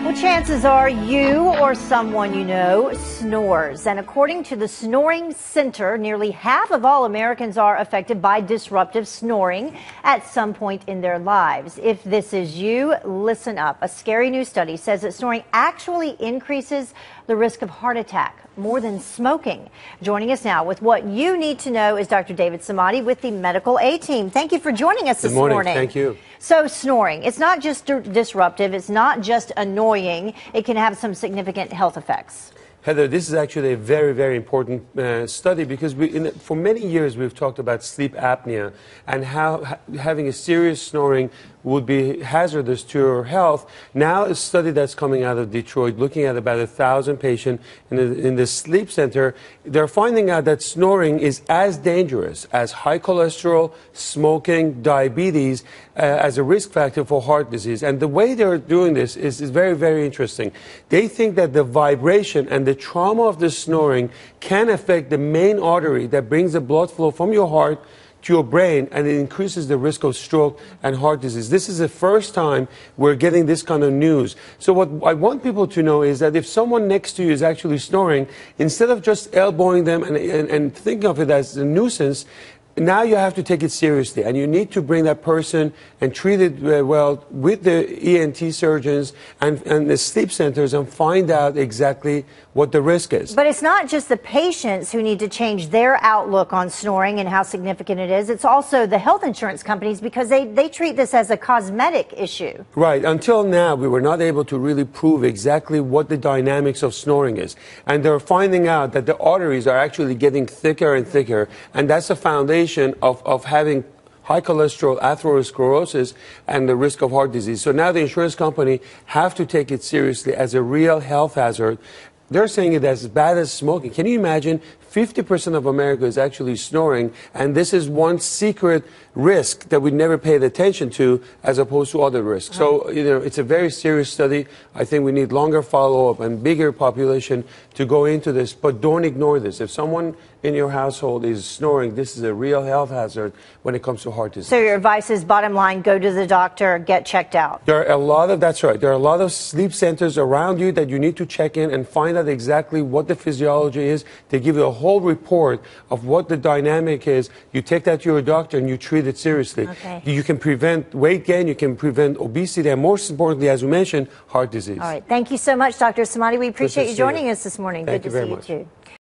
Well, chances are you or someone you know snores. And according to the Snoring Center, nearly half of all Americans are affected by disruptive snoring at some point in their lives. If this is you, listen up. A scary new study says that snoring actually increases the risk of heart attack more than smoking. Joining us now with what you need to know is Dr. David Samadi with the Medical A Team. Thank you for joining us this morning. Thank you. So snoring, it's not just disruptive, it's not just annoying, it can have some significant health effects. Heather, this is actually a very, very important study because for many years we've talked about sleep apnea and how having a serious snoring would be hazardous to your health. Now a study that's coming out of Detroit looking at about 1,000 patients in the sleep center, they're finding out that snoring is as dangerous as high cholesterol, smoking, diabetes as a risk factor for heart disease. And the way they're doing this is very, very interesting. They think that the vibration and the trauma of the snoring can affect the main artery that brings the blood flow from your heart to your brain, and it increases the risk of stroke and heart disease. This is the first time we're getting this kind of news. So what I want people to know is that if someone next to you is actually snoring, instead of just elbowing them and thinking of it as a nuisance, now you have to take it seriously, and you need to bring that person and treat it well with the ENT surgeons and the sleep centers and find out exactly what the risk is. But it's not just the patients who need to change their outlook on snoring and how significant it is. It's also the health insurance companies because they treat this as a cosmetic issue. Right. Until now, we were not able to really prove exactly what the dynamics of snoring is. And they're finding out that the arteries are actually getting thicker and thicker, and that's the foundation of having high cholesterol, atherosclerosis, and the risk of heart disease. So now the insurance company have to take it seriously as a real health hazard. They're saying it as bad as smoking. Can you imagine 50% of America is actually snoring, and this is one secret risk that we never paid attention to as opposed to other risks. So, it's a very serious study. I think we need longer follow-up and bigger population to go into this, but don't ignore this. If someone in your household is snoring, this is a real health hazard when it comes to heart disease. So your advice is, bottom line, go to the doctor, get checked out. That's right. There are a lot of sleep centers around you that you need to check in and find out exactly what the physiology is. They give you a whole report of what the dynamic is. You take that to your doctor and you treat it seriously. Okay. You can prevent weight gain, you can prevent obesity, and most importantly, as we mentioned, heart disease. All right. Thank you so much, Dr. Samadi. We appreciate you joining us this morning. Good to see you too.